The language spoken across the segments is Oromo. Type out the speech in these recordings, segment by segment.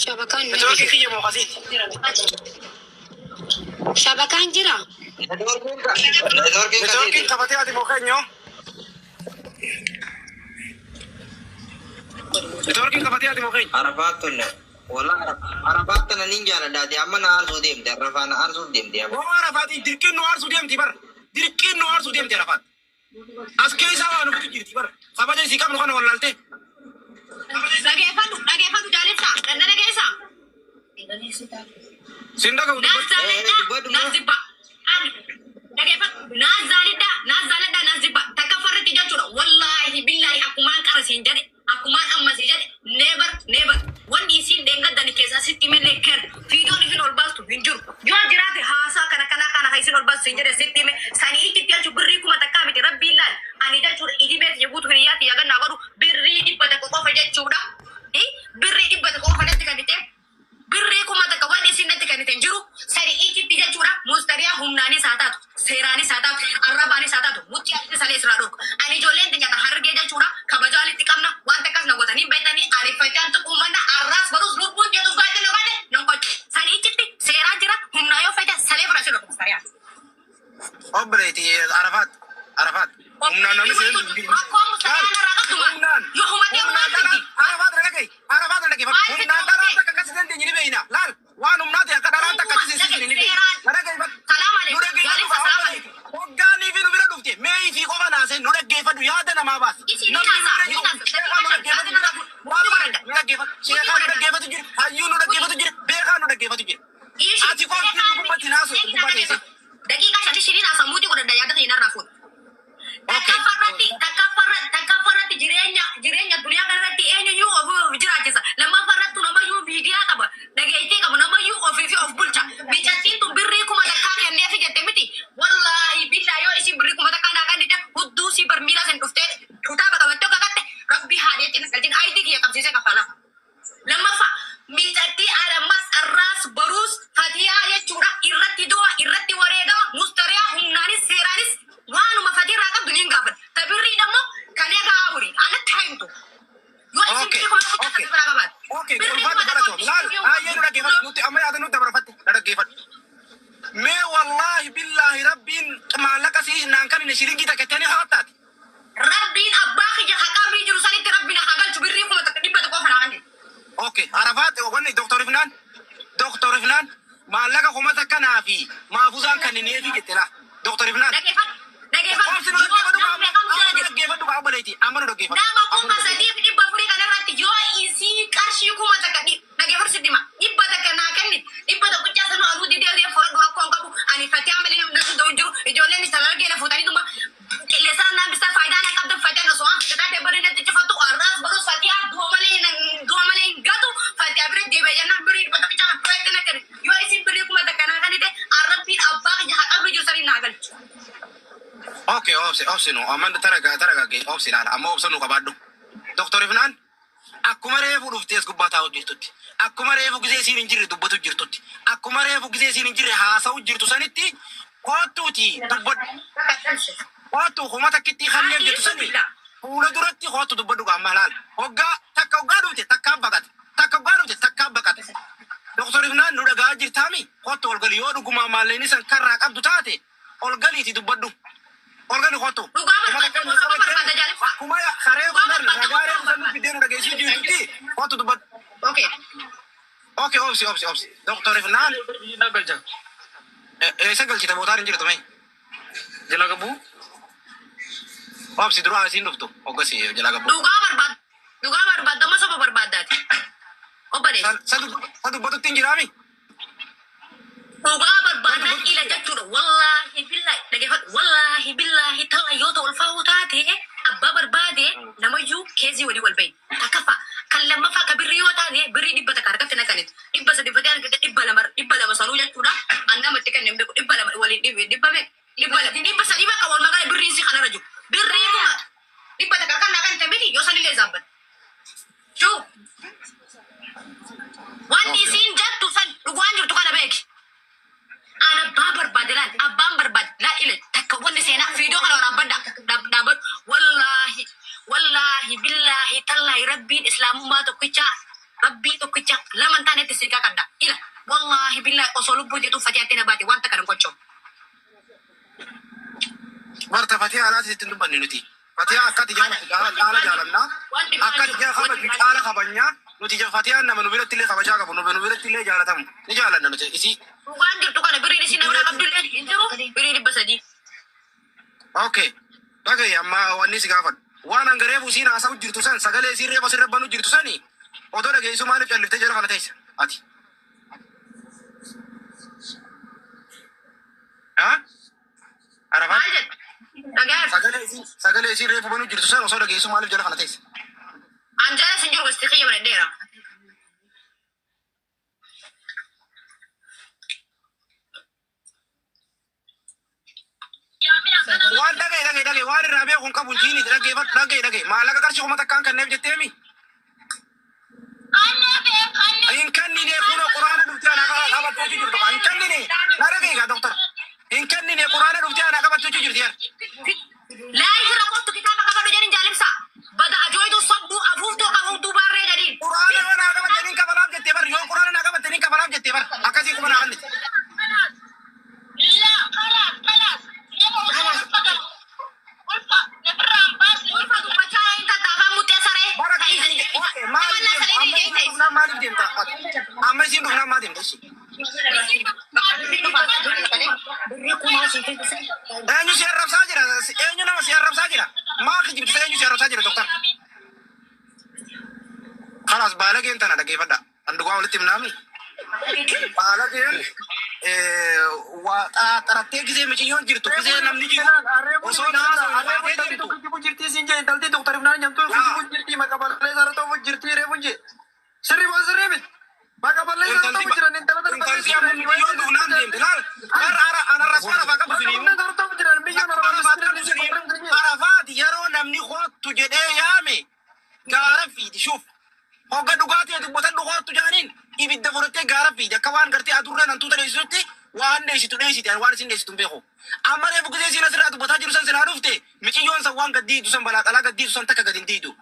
Shabakan Network kiyya mo kasi. Shabakan jira. Network kapatid ati mo kanyo. Network kapatid ati mo kanyo. Arafatun na. Wala Arafat na ninja na dati amma na arso dim di Arafat na arso dim di Wo Arafat dirkin no arso dim tibar. Dirkin no arso dim di Arafat. Aske isa wa no kujir tibar. Kabaje sikam no kana wallalte. Dhaggeeffatu jaalibsa. Danna dhageessa. Sinda ka Naas jaalidha. Naas jibba. Dhaggeeffatu. Naas jaalidha. Naas jibba. Takka farratti jechuudha. Wallaahi billaahi akkumaan qarasiin jedhe. Akkumaan ammasii jedhe. Never. Wanni isiin deengaddani keessaa sitti hime ker. Fiidoon isin ol baastu hin jiru. Yoo jiraate haasaa kana isin ol baastu hin jedhe sitti hime. Sanii itti jechuun birrii kuma takkaa miti rabbiin laal. Ani jechuudha idimeet yeguutu hiriyaatti yaagannaa godhu birrii dhibba takka qofa jechuudha. Birrii dhibba takka qofa natti kan ta'e. Birrii kuma takka wanni isin natti kan ta'e jiru. Sanii itti jechuudha mustariyaa humnaanis haa taatu. Seeraanis haa taatu. Arrabaanis haa taatu. Mutti ati salee israa dhoogu. Ani ijoolleen nyaata hargee jechuudha. Kabajaa walitti qabna. Waan takkas na godhanii beekanii ariifataan tuquu manna arraas barus lubbuun jedhu baay'ee na baay'ee nan qoche. Sanii itti seeraa jira. Humnaa yoo fayyada salee fudhachuu dhoogu mustariyaa. Obboleeti Arafat. Humnaan namni seen. Rakkoo mustariyaa narraa qabduma. Yoo humatee humnaan miti. Arafat dhagee. Humnaan daraan takka akkasii dandeenye ni beeyna. Laal waan humnaati akka daraan takka akkasii ni beeyna. Salaam alaikum. Jaalibsa salaam alaikum. Hoggaanii fi nu bira dhufte mee fi qofa naasee nu dhaggeeffadhu yaada namaa baas. Ati qofa nu gubbatti naasu gubbate. Daqiiqaa shanii shiriin asamuuti godhadha yaada ta'e narraa fuudha. Takkafarratti jireenya duniyaa kanarratti eenyuyyuu of jiraachisa. Lammaffarrattu namayyuu miidiyaa qaba. Dhageettii qaba namayyuu ofii fi of bulcha. Biccattiin tun birrii kuma takkaa kenneefi jette miti. Wallaahi billaa yoo isin birrii kuma takkaa naa kan dide hudduu si barmiila sen dhuftee tutaa baqabattee akka qatte rabbi haadeetti nagalchin ayitii kiyya qabsiisee kafala. Lammaffaa miidhagdii alammas arraas baruus fatiyaa jechuudha irratti du'a irratti wareegama mustariyaa humnaanis seeraanis waanuma fatii irraa qabdu niin gaafadha. Tabirrii dammoo kan eegaa awuri anatti haimtu. Yoo isin birrii kuma takkaa takka biraa qabaate. Nuti amma yaada nuti dabarfatte dhaggeeffadhu. Mee wallaahi billaahi rabbiin maallaqa sii naan kan inni shilingii takkatanii haattaati. Rabbiin abbaa kiyya haqaa jiru sanitti rabbiin haa galchu birrii kuma takka dhibba tokkoo kanaa kan Okay, Arafat wanni Dr. Ifnaan maallaqa kuma takka naa fi maafusaan kan inni eefi jette laa. Dr. Ifnaan. Dhaggeeffadhu kaa obboleetii amma nu dhaggeeffadhu. Nama kuma sadii fi dhibba afurii kanarratti yoo isii qarshii kuma takka dhaggeeffadhu sitti hima. Dhibba takka naa kenni dhibba tokkichaa sanuu aluu didee fudhadhu rakkoo hin qabu. Ani fatii amalee namni hin jiru ijoolleen sadargee na fuutanii dhuma. Qilleensaan naan bisaa faayidaa na qabdan fatiin osoo waan fitataa deebiin natti cufatu arraas barus fatii du'a malee hin gatu fatii abiree deebi'ee jennaan birii dhibba tokkichaa kan fudhatte na kenni. Yoo isin birii kuma takka naa kan hidhe arrabbiin abbaa kiyya haqaa jiru sanii naa galchu. Okay, obsi nu amma taraga obsi laala amma obsa nu qabaadhu. Dr. Ifnaan akkuma reefu dhuftees gubbaa taa'u jirtutti. Akkuma reefu gisee isiin hin jirre dubbatu jirtutti. Akkuma reefu gisee isiin hin jirre haasa'u jirtu sanitti kootuuti dubbadhu. Kootu kuma takkitti halleef jirtu sani. Fuula duratti kootu dubbadhu qaama laala. Hoggaa dhufte takkaa baqate. Takkaa baqate. Dr. Ifnaan nu dhagaa jirtaami kootu olgali yoo dhugumaa maalleen isan karraa qabdu taate olgaliiti dubbadhu. Olgani kootu. Akkuma karee kundarra nagaaree kusan fiddeen dhageessii jirtutti kootu dubbadhu. Okay, obsi. Dr. Ifnaan. Eessa galchite bootaan hin jirtu mee? Jala gabbuu? Obsi duraa isiin dhuftu hoggasi jala gabbuu. Dhugaa barbaadda amma soba barbaaddaati. Obboleessa. Sa dubbatutti hin jiraami? Dhugaa barbaadan ila jechuudha. Wallaahi billaahi dhageeffadhu. Wallaahi billaahi ta'aa yoo ta'u ulfaa'uu taate abbaa barbaade namayyuu keezii walii wal bahi. Takkaffaa kan lammaffaa ka birrii yoo taate birrii dhibba takka harkatti naqanitu. Dhibba sadi fatee harkatti dhibba lama sanuu jechuudha. Annamatti kan namni dhibba lama waliin dhibba sadii bakka wal magaalaa birriin si kanarra jiru. Birrii kuma dhibba takka kan naqan tamiti yoo sanillee zaabbata. Shuu wanni isiin jettu san dhugaan jirtu kana beeki. Ana abbaa barbaade abbaan barbaade ila takka wanni seenaa fiidoo kana waraabadha. Wallaahi billaahi tallaahi rabbiin islaamummaa tokkicha rabbii tokkicha laman taanetti sirkaa kadda ila wallahi billahi osoo lubbuu jedhu fatiyaatti na baate wanta kana gochoo. Marta Fatiha alaati ittiin dubbanne nuti. Fatiha akkati jaala jaalannaa. Akkati jaala kabajnaa. Nuti Fatiha nama nu biratti illee kabajaa qabu. Nu biratti illee jaalatamu. Ni jaalanna nuti isii. Waan jirtu kana biriin isin nama Abdullee hin jiru. Biriin 300. Okay. Dhagaye amma wanni si gaafadhu. Waan hangaree buusiin haasa'u jirtu san sagalee isiin reeba sirra banu jirtu sani odoo dhageessu maaliif calliftee jala kana teessa ati? Arafaa? Maal jedhu? Dhagaa. Sagalee isiin reefu banu jirtu san osoo dhageessu maaliif jala kana teessa? Anjala sin jiru gosti kiyya banadheera. Waan dhagaye waan irraa beekuun qabu jiini dhagaye maallaqa qarshii kuma takkaan kanneef jetteemi. Hin kennine kun quraana dhuftee ana qabattee jirtu hin kennine na dhagaye doktor hin kennine quraana dhuftee ana qabattee jirti yar. Laa irra qottu kitaaba qabadhu jedhin jaalimsa. Bada ajooyitu sobduu afuuftoo qabuutuu baarree jedhin. Quraana yoo naa qabattanii kabalaaf jettee bar yoo quraana naa qabattanii kabalaaf jettee bar akkasii kuma naa kannite. Maaliif deemta? Amma isiin dhufnaan maa deemta ishee? Eenyu si arrabsaa jira? Eenyu nama si arrabsaa jira? Maa kijibtu eenyu si arrabsaa jira doktor? Kalaas baalageen tana dhageeffadha. Andugaa walitti himnaami. Baalageen xarattee gisee miciyyoon jirtu gisee namni jiru osoo naasoo jirtu jirtii siin jee intaltii doktariif naan nyamtuu jirtii maqaballee saratoo jirtii reefu jee sirri boo sirri mit maqaballee saratoo jiran intala intaltii amma miciyyoon duunaan deemte laal anarrasmaa lafaa qabu siniimu saratoo jiran biyyoon arafaati yeroo namni hoottu jedhee yaame gaara fiidi shuuf hogga dhugaatii dubbatan dhugoottu jaaniin ibidda fudhattee gaara fiidi akka waan gartee adurreen hantuuta dheessisutti waan dheessitu dheessite waan isin dheessitu beeku. Amma reefu gisee siin asirraa dubbataa jiru san silaa dhufte miciyyoon san waan gaddiitu san balaa dhalaa gaddiitu san takka gadin diidu.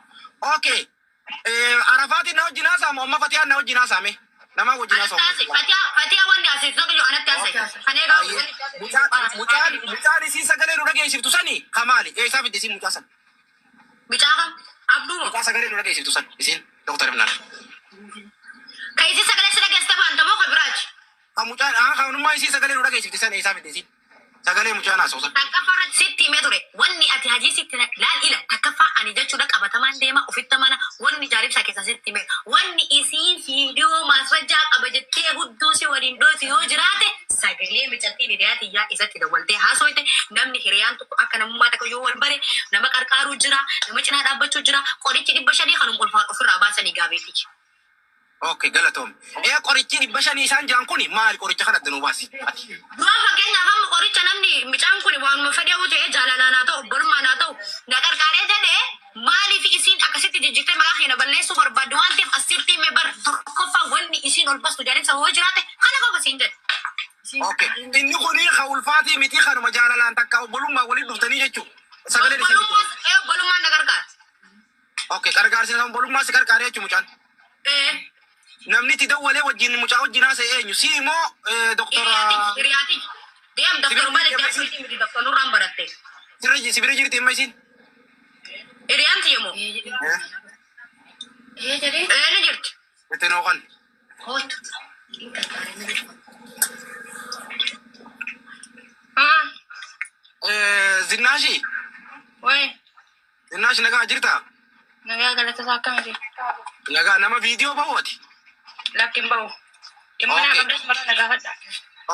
Okay. Arafaatiin na wajjin haasa'amu amma Fatiyaan na wajjin haasa'ame. Nama wajjin haasa'amu. Fatiyaa wanni asitti tokko anatti haasa'e. Kan eegaa mucaan isii sagalee nu dhageessiftu sani kamaali? Eessaa fidde isiin mucaa san? Mucaa kam? Abduu. Mucaa sagalee nu dhageessiftu san isiin doktor Ibnaan. Kan isii sagalee si dhageessite baanta moo kan biraachi? Mucaan kanummaa isii sagalee nu dhageessifte san eessaa fidde isiin? Sagalee mucaan haasa'u. Takkaffaa irratti sitti himee ture. Wanni ati hajii sitti laal ila takkaffaa ani jechuudha qabatamaan deema ofitti mana wanni jaaribsaa keessa sitti himee. Wanni isiin viidiyoo maasrajjaa qaba jettee hudduu si waliin dhooti yoo jiraate sagalee micattiin hiriyaati yaa isatti dawwaltee haasoite namni hiriyaan tokko akka namummaa takka yoo wal bare nama qarqaaruu jira nama cinaa dhaabbachuu jira qorichi 500 kanum ulfaan ofirraa baasanii gaabeeti. Okay, galatoom. Qorichi 500 isaan jaan kuni maali qoricha kana danuu baasi? Duraan fakkeenyaaf amma qoricha namni micaan kun waanuma fedhee ta'ee jaalalaan haa ta'u obbolummaan haa ta'u na qarqaaree jedhee maaliif isiin akkasitti jijjiirtee maqaa keenya balleessuu barbaaddu waan ta'eef asitti himee bar tokkoffaa wanni isiin ol bastu jaalinsa hoo jiraate kana qofa siin jedhe. Okay, inni kuni ka ulfaatii miti kanuma jaalalaan takka obbolummaa waliin dhuftanii jechuudha. Sagalee obbolummaan na gargaara. Okay, gargaarsi obbolummaa si gargaaree jechuudha mucaan. Namni ti dawwalee wajjin mucaa wajjin haasa'e eenyu si immoo doktora Hiriyaati. Deem doktor malee jaarsiitii miti doktor nurraan baratte. Sibira jirti imma isiin? Hiriyaanti yemmuu? Ni jirti. Itti nooqan. Kootu. Zinnaashi? Wayi. Zinnaashi nagaa jirtaa? Nagaa galatasaa akkamiti? Nagaa nama viidiyoo bahuuti? Lakkin bahu. Dhimma naa qabdas bara nagaa fadha.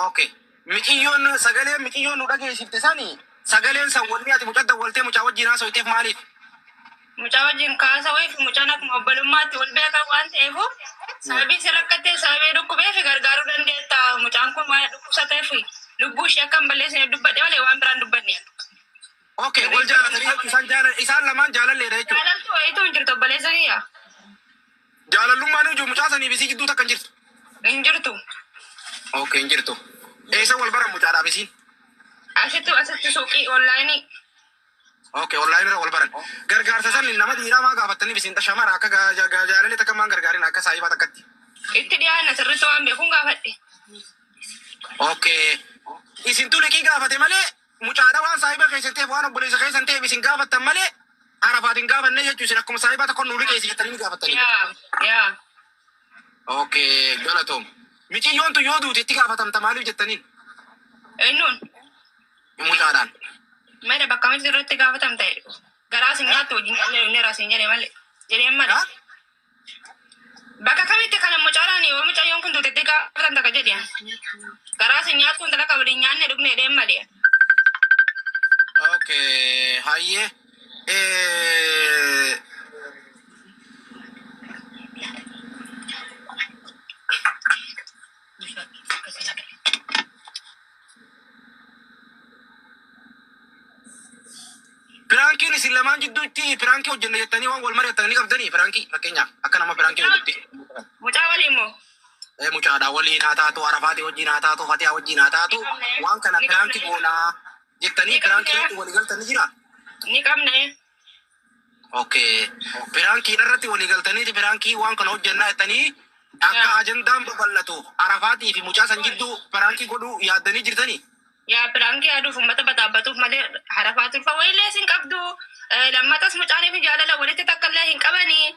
Okay. Miciyyoon sagalee miciyyoon nu dhageessifte sani sagaleen san wanni ati mucaa dawwaltee mucaa wajjin haasa'iteef maaliif? Mucaa wajjin kaasa wayiif mucaan akkuma obbolummaatti wal beekaa waan ta'eef sababii si rakkattee sababii dhukkubeef gargaaruu dandeetta. Mucaan kun waan dhukkubsateef lubbuu ishee akka hin balleessine dubbadhe malee waan biraan dubbanne. Okay, wal jaalatanii isaan lamaan jaalalleedha jechuudha. Jaalaltu wayiitu hin jirtu obboleessa kiyya. Jaalallummaan ijoo mucaa sanii bisii gidduu takka hin jirtu. Hin jirtu. Okay, hin jirtu. Eessa wal baran mucaadhaaf isiin? Asitti suuqii onlaayinii. Okay, online irra wal baran. Gargaarsa san nama dhiiraa maa gaafattanii bisinta shamara akka jaalallee takka maan gargaarin akka saayibaa takkatti. Itti dhiyaanna sirriitti waan beekuun gaafadhe. Okay. Isin tuliqii gaafate malee mucaadha waan saayibaa keessan ta'e waan obboleessa keessan ta'e isin gaafattan malee arafaatiin gaafanne jechuun isin akkuma saayibaa tokko nuuli keessi jettanii gaafattanii. Yaa. Okay, galatoom. Miciyyoon tu yoo duuti itti gaafatamta maaliif jettaniin? Eenyuun? Mucaadhaan. Maida bakka miti irratti gaafatamta garaa sin nyaattu wajjin qallee inni raasiin jedhee malee jedheen malee. Bakka kamitti kana mucaadhaan yoo mucayyoon kun duuti itti gaafatamta ka jedheen. Garaa sin nyaattu kun talaka waliin nyaanne dhugne jedheen malee. Okay, hayyee. Piraankiin isin lamaan jidduutti pirankii hojjenne jettanii waan wal mari'attanii qabdanii pirankii fakkeenyaaf akka nama pirankii hojjetti. Mucaa waliin moo? Mucaadhaa waliin haa taatu, Arafaati wajjin haa taatu, Fatihaa wajjin haa taatu, waan kana pirankii goonaa jettanii pirankii irratti walii galtanii jira? Ni qabna. Okay. Pirankii irratti walii galtaniiti pirankii waan kana hojjennaa jettanii akka ajandaan babal'atu Arafaatii fi mucaa san jidduu pirankii godhuu yaaddanii jirtanii? Yaa pirankii aduuf uummata bataabbatuuf malee Arafaatuuf wayilee sin qabdu lammatas mucaanii fi jaalala walitti takkallee hin qabanii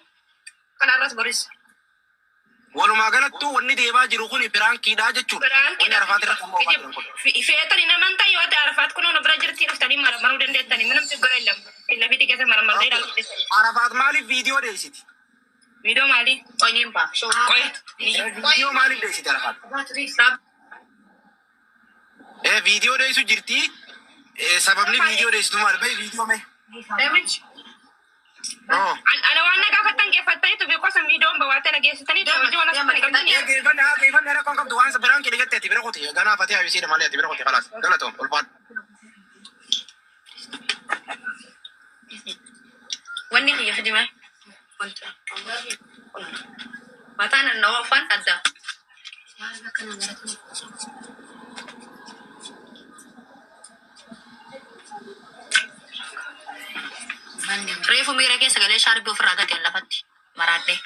kanarras boris. Walumaa galattuu wanni deemaa jiru kun pirankiidha jechuudha. Wanni Arafaat irratti ammoo feetanii naman ta'e yoo ta'e Arafaat kun ono bira jirtii dhuftanii maramaruu dandeettanii minum siggora illa biti keessa maramaruu dandeettanii. Arafaat maaliif viidiyoo deessiti? Viidiyoo maali? Qonyiin paa. Viidiyoo maaliif deessiti Arafaat? Viidiyoo deessu jirti. Sababni viidiyoo deessitu maali? Bayi viidiyoo mee? Ana waan na gaafattan geeffattaniitu beekosan viidiyoon bawaatee na geessitaniitu hojii waan asirratti qabdanii. Geeffanne rakkoon qabdu waan biraan kee dhigatte ati bira qote ganaa fatee habisiidha malee ati bira qote kalaas galatoom ulfaadhu. Wanni kiyya fidime. Mataan na waafaan adda. Reefu miira keessa galee shaarbii ofirraa gadi lafatti maraadhee.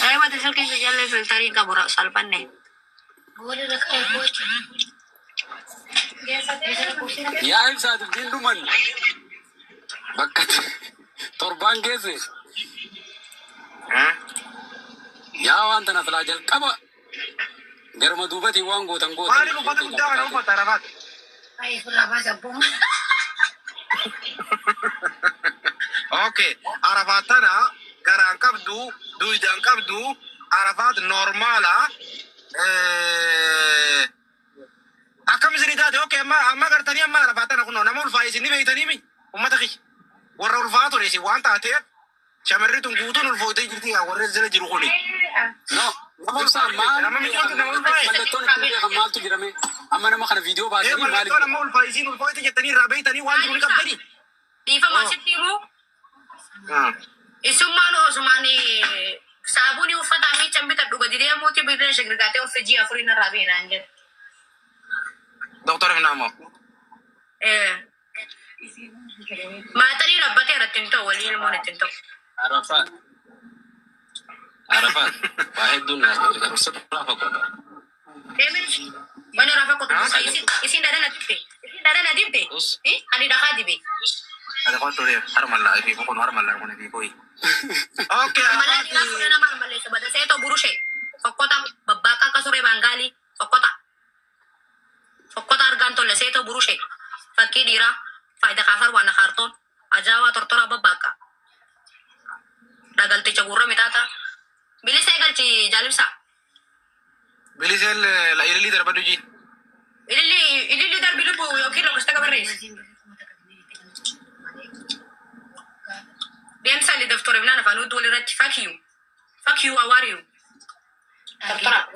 Ayo mati silkiin si jallee filtarii qabu salphanne. Yaa ibsaatu dinduman bakka torban geesse yaa waan tana filaa jalqaba garma duubati waan gootan goota. Maaliif uffata guddaa kana uffata Arafaat? Okay, Arafaat tana garaan qabdu, duwidaan qabdu, Arafaat normaala. Akkam isinii taate okay amma gartanii amma Arafaat tana kunoo nama ulfaa isin ni beeytanii mi? Ummata kiyya. Warra ulfaa ture isin waan taateef shamarri tun guutuun ulfootee jirti yaa warra jala jiru kuni. No, mallattoon ittiin beekan maaltu jedhame amma nama kana viidiyoo baasanii maaliif? Mallattoon amma ulfaa isin ulfoote jettanii irraa beeytanii waan jiru ni qabdanii. Dhiifama sitti himu. Isummaan osumaan saabuunii uffata miiccan bitadhu gadi deemuuti bidiree shagirgaatee of jii afurii narraa beelaan jedhe. Doktor Finaamo. Maatanii rabbatee irratti hin ta'u walii ilmoon itti hin ta'u. Arafaat waa hedduun naasnatu garuu sirraa fakkata. Deemini wani rafa kutu isin dadana dibbe. Isin dadana dibbe. Ani dhagaa dibbe. Ada kau tuh harmalah ibu pun harmalah pun ibu koi. Oke. Malah kita sudah nama harmalah sebatas saya tahu burus Fokota babaka kasore Bangali. Fokota arganton le saya tahu burus Fakir dira. Faida kafar wana karton. Ajawa tortora babaka. Dagal te cagurra mitata. Bili saya galci jalibsa. Bili saya la ili darbadu ji. Ili darbilu bu yokir lo kusta kabaris. Dia misalnya daftar mana fanu dua lirat fuck you, how are you? Daftar.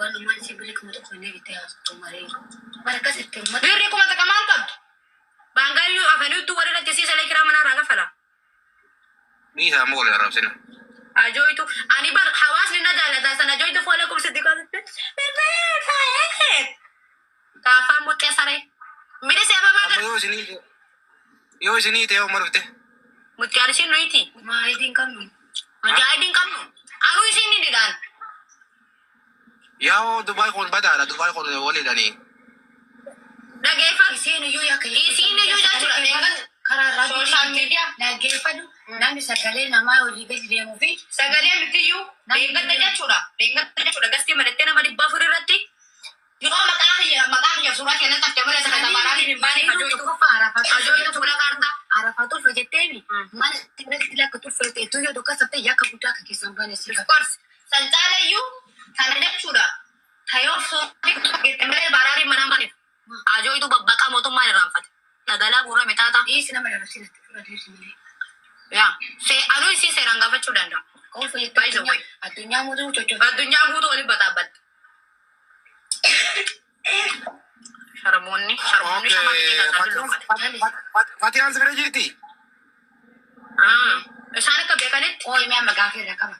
Biar dia kuma tak kamal kan? Banggal you avenu dua lirat sih saya kira mana raga fala. Bisa mo wala arab sina. Ajoitu ani bar hawas ni na jalata sana ajoitu fola ko sa dikon. Kafa mo kaya sare. Mire se apa Amma yo sini te umar bite. Mutiara sini nuiti. Mahidin kamu. Mahidin kamu. Aku sini di dan. Yaw Dubai kon badala Dubai kon wali dani. Nagefa sini yo ya kai. Sini yo ja chura dengan karara social media. Nagefa du. Nami sagale nama uli beli movie. Sagale mitiyu. Dengan aja chura gasti mereka nama di buffer rati. Yo makanya surat yang tak kemana tak ada barang di bani ajo itu ajo itu chura karta. Arafatul fajeteni. Mana tidak ketul fajet itu yo doka sate ya kabuta kaki sambane sih. Of course. Sanjala you Kanada chura. Tayo so ketemele barari mana mana. Ajo itu baka moto mana ramfat. Nagala gura metata. Isi nama ada sini. Ya, anu isi serangga fa chudanda. Kau fajet by the way. Adunya mudu cocok. Adunya mudu oli batabat. Sharmoni sama kita dulu. Fatihan segera jirti. Sana ka bekanit. Oh, ini magakir na ka ba?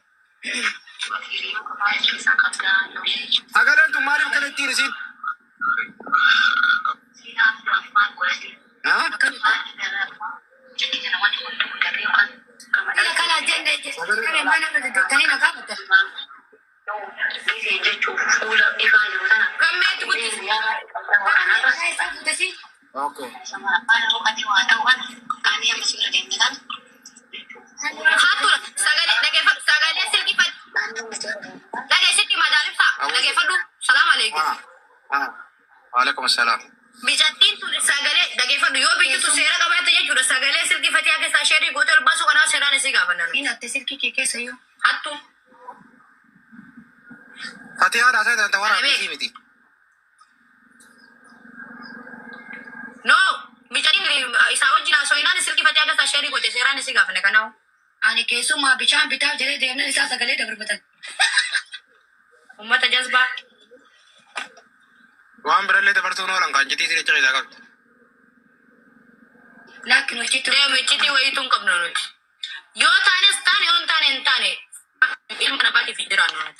Agalan tumari ka na tirisin. Ha? Kala jende kare mana ka kanina ka ba? Kami tu Okay. Hatul sagale silki fat. Lagi silki majalib sa. Lagi fadu. Salam alaikum. Waalaikumsalam. Bijatin tu sagale lagi fadu yo biju tu sera ka bata je jura sagale silki fat ya ke sa sheri gotel basu kana sera ne siga banar. Ina te silki ke sayo. Hatul. Fatihan asa dan tawara miti. No, bicarin isawo jina so ina ne silki fat ya ke sa sheri gotel sera ne siga banar kanao. Ani kesu ma bicara jadi dia ni isa sagale dah berbatan. Umat jazba. Wan berale te bertuno orang kan jadi sini cerita kan. Lakin wajib tu wa itu kam nono. Yo tane on tane. Ilmu apa di fikiran nono.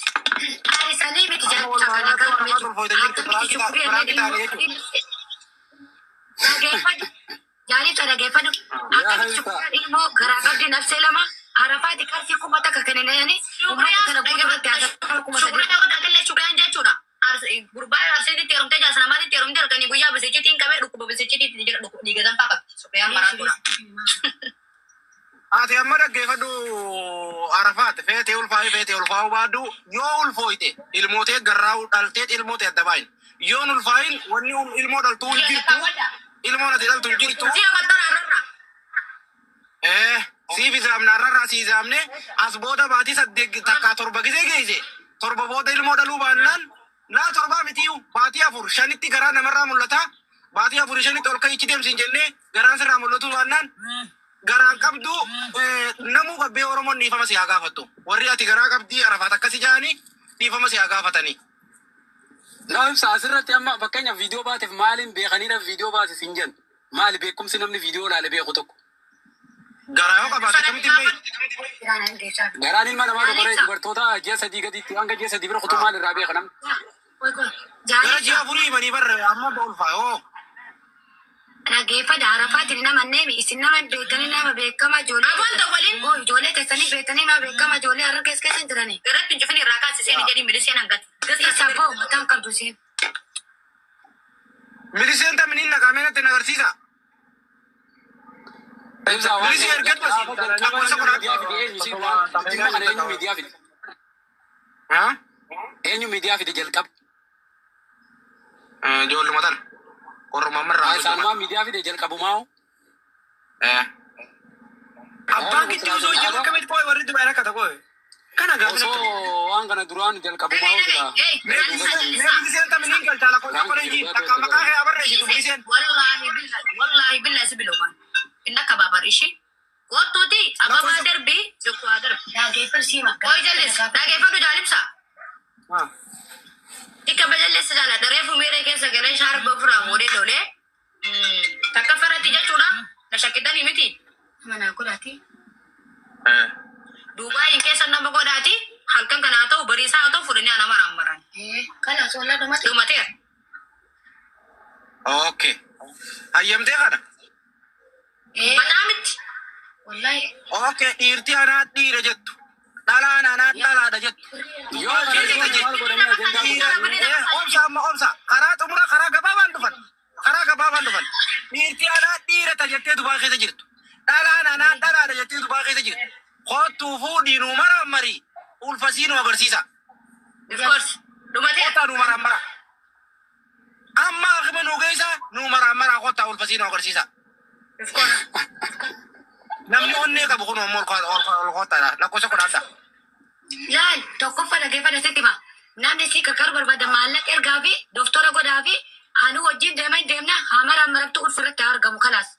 Ari sani beti jangan cakap Jari tu ada gepa tu. Akan cukup ilmu gerakan di nafsu lama. Arafat ikarsi ko mata ka kanina yani. Umaya kana buto ka ta ko mata. Shukran ako dagal le shukran ja chuna. Ars burba arse di terum te jasa namati terum te kani buya bese chitin kame ruku bese chiti di gadam pa. Shukran maratuna. Ati amara gefadu Arafat fete ulfai badu yo ulfoite ilmote garrau dalte ilmote dabain. Yo ulfain wani ilmo dal tu jirtu. Ilmo na dal tu jirtu. Dia kata rarra. Si vizam narra si zamne as boda bati sadde takka torba gise torba boda ilmo dalu bannan la torba mitiu bati afur shanitti gara namarra mulata bati afur shanitti olka ichidem sinjenne garan sirra mulatu bannan garan qabdu namu gabbe oromon ni famasi agafatu warri ati gara qabdi Arafat akkasi jaani ni famasi agafatani Naam saasirratti amma fakkeenyaaf viidiyoo baateef maaliin beekaniidhaaf viidiyoo baate siin jennu maali beekumsi namni viidiyoo laale beeku tokko. Garaa qabaate kamitti beeyi. Garaan ilma namaa dabaree dubartoota ji'a sadii gadiitti hanga ji'a sadii bira kutuu maal irraa beeka namni. Gara ji'a afurii manii barre amma boolfaa yoo. Rageeffadha Arafaatiin nama neemi isin nama beekanii nama beekama ijoollee. Wanta waliin oo ijoollee keessanii beekanii nama beekama ijoollee harka keessa jiranii. Garatti hin cufanii irraa kaasiseen jedhii miliseen hangati. Isa boo mataan qabdu seen. Miliseen taminiin naqamee natti nagarsiisa. Miliseen ergat basi. Akkuma isa qoraati. Eenyu miidiyaa fide jalqaba. Ijoolluma tan. Korma marraa. Isaanumaa miidiyaa fide jalqabumaa. Abbaan gidduu osoo jiru kamitti koo warri Dubaay rakkata koo. Kana gaafina. Osoo waan kana duraan jalqabumaa jira. Miliseen taminiin galchaa lakkoofsa koleejii takka maqaa hee abarreessitu miliseen. Wallahi billahi sibiluman. Inna kababar ishi. Kottuti ababa darbi jukwa darbi. Dageeffar siima. Koi jallis dageeffar jaalibsa. Ika bajallis jala dareefu miire keessa galee shaarba ofirraa moodee lolee. Takka farratti jechuudha. Na shakkitanii miti. Mana kudhaati. Duubaayin keessa nama godhaati halkan kana haa ta'u bariisaa haa ta'u fudhanii ana maraan. Kana sola dhumate. Dhumateera. Okay. Hayyamtee kana. Badhaamitti. Wallahi. Okay, dhiirti anaa dhiira jettu. Dhalaan anaa dhalaadha jettu. Yoo maal godhanii ajandaa Obsa. Karaa xumura karaa gabaabaan dhufan. Dhiirti anaa dhiirata jettee dubaa keessa jirtu. Dhalaan anaa dhalaadha jettee dubaa keessa jirtu. Kottuu fuudhii nu marammarii. Ulfasii nu agarsiisa. Of course. Dhumateera. Kottaa nu marammara. Amma akima nu geessa nu marammara kottaa ulfasii nu agarsiisa. Of course. Namni onnee qabu kun ol kottaadha. Lakkoofsa kudha adda. Laal tokkoffaa dhageeffadha sitti hima. Namni si kakar barbaada maallaqa ergaa fi doktora godhaa fi anu wajjin deemna hamara marattu ulfirratti argamu kalaas.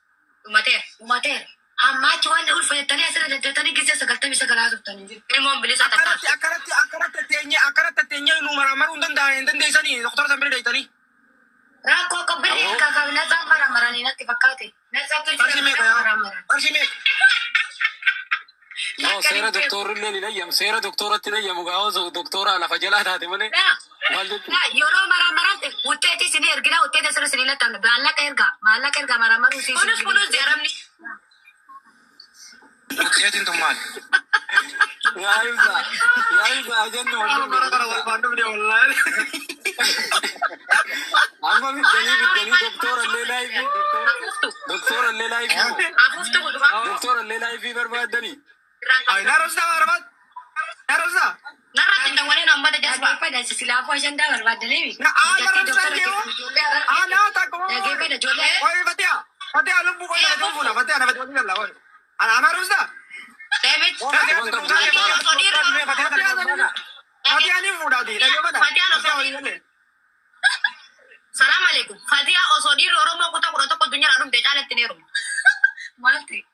Dhumateera. Ammaachi waan ulfattanii asirra deddeetanii gisee 99 turtanii jiru. Ilmoon bilisa takka. Akkanatti teenyee nu marammaruu hin dandeessanii doktora san bira deeytanii. Rakkoo qabbillee kakaabi nasaa maramaranii natti fakkaate. Nasaa Qarshii meeqa yaa? Qarshii meeqa? yoo seera doktorrillee ni layyamu seera doktoratti layyamu gaa'oo doktora lafa jalaa taate malee maal jechuudha. yeroo maramaratti wuxxeetii isinii ergina wuxxeeta asirra isinii lattamne maallaqa ergaa maramaruu si Kunis jeeramni. Seetiin tun maali? Yaa'insa ajanni amma biddanii doktora illee laayifii Afuuftu kutuba. doktora illee laayifii barbaaddanii. Ay, narosa. Narratti dawwalee nu amma dajaasba. Dhageeffadha silaafuu ajandaa barbaadanii dhageeffadha ijoollee. Fatia lubbuu koy na jumfuna. Fatia na fatia wajjin galla. Ana rosa. David. Fatia ni fuudhaati. Salaam alaikum. Fatia osoo dhiirri Oromoo kutaa 11 addunyaa dhumte caalatti ni heerumu. Maalti?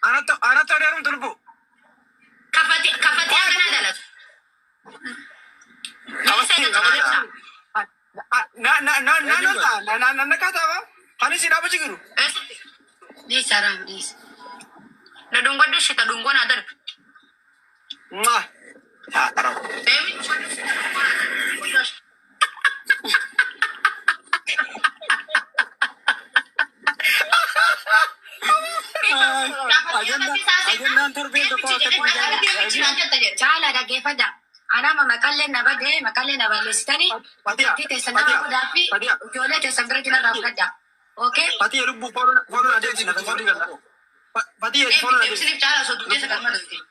Anatto deerum tulbu. Kafatia kana dhalatu. Nakataba. Hani si dhaabu jiru. Eessatti? Dhiisa raam dhiisa. Na dungodhu shita dungoon haa darbu. David. Ajandaan torbeen tokko Caala dhageeffadha. Anama maqallee na badee maqallee na balleessitanii itti teessan nama godhaa fi ijoollee teessan bira jira irraa fudhadha. Okay? Fatia lubbuu fooloo adeemsina. Fatia fooloo adeemsina. Deebisiniif caala osoo dubdeessa kan madalti.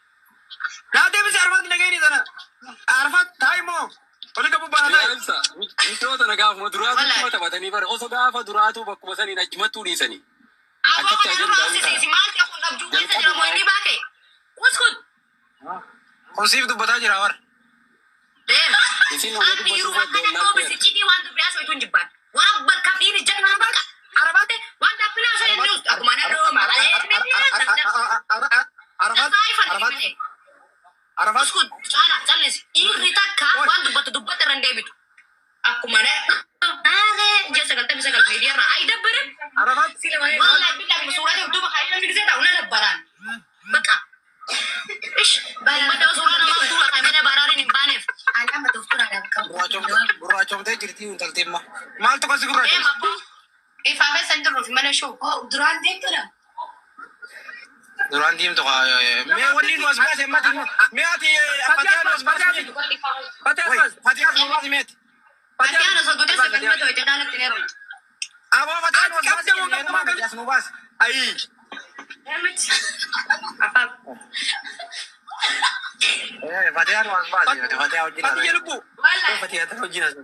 Naa deebisi arfaat nageenii sana. Arfaat taayimoo. Oli qabu baanaa. yaa'insa wantoota na gaafuma duraatu kuma taphatanii bara osoo gaafa duraatu bakkuma saniin achimattuu dhiisanii. Aboo kana maal ta'e kun abjuu keessa jira moo inni baate? Uskut. Konsiif dubbataa jira warra. Deema. Isin nama dubbasuuf addeenyaa ta'e. Cidii waan dubbiyaa soituu hin jibbaan. Warra bakka fiiri jagna bakka. Arabaate waan daabbinaa osoo hin jiru. Akkuma na dhooma. Arfaat. Uskut. Caala callis. Dhiirri takka waan dubbatu irra hin deebitu. Akkuma na. Ija 99 miidiyaarraa. Ayi dabbare. Arfaat. Wallahi billahi suuraa duuba kaayyoon ni gisee ta'u na dabbaraan. Bakka. Ish. Baay'ee suuraa namaa duuba kaayyoon baraariin hin baaneef. Anama dokturaadhaaf qabu. Gurraachomtee jirti intalteemma. Maaltu kasi gurraachomte? Deema. Ifaafee san jirruuf mana shuu. Duraan deemtudha. Duraan diimtu mee wanni nu as baase mati mee ati Fatia nu as baase Fatia nu baase meeti. Fatiin osoo duudessa kan madoo ija daalatti ni heerumu. Aboo Fatia nu as baase meeti as nu baase. Ayi. Afaaf. Fatia nu as baase. Fatia wajjin as. Fatia lubbuu. Wallahi. Fatia tan wajjin as.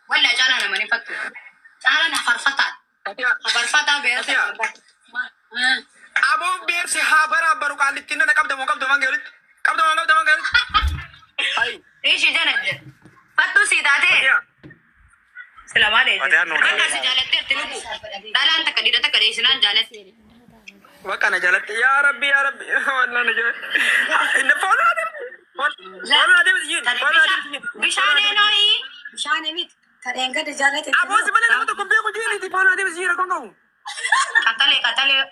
Wallahi caalaa nama ni fattu. Caalaa na farfataa. Farfataa beera. Aboo beersi haa baraabaru qaalittiin na qabdamoo qabdamaan gaariitti. Qabdamaan gaariitti. Ayi. Ishi jana jira. Fattuu sii taatee. Sila malee. Bakka si jaalatteetti lubbuu. Dhalaan takka dhiira takka dhiisinaan jaalatte. Bakka na jaalatte yaa rabbi wallah na jaalatte. Inni fooloo adeemsi. Bishaanee nooyi. Bishaan miti. Kadheen gadi jaallate. Aboo si malee nama tokko beeku jireeti fooloo adeemsi jira kun qabu. Katalee.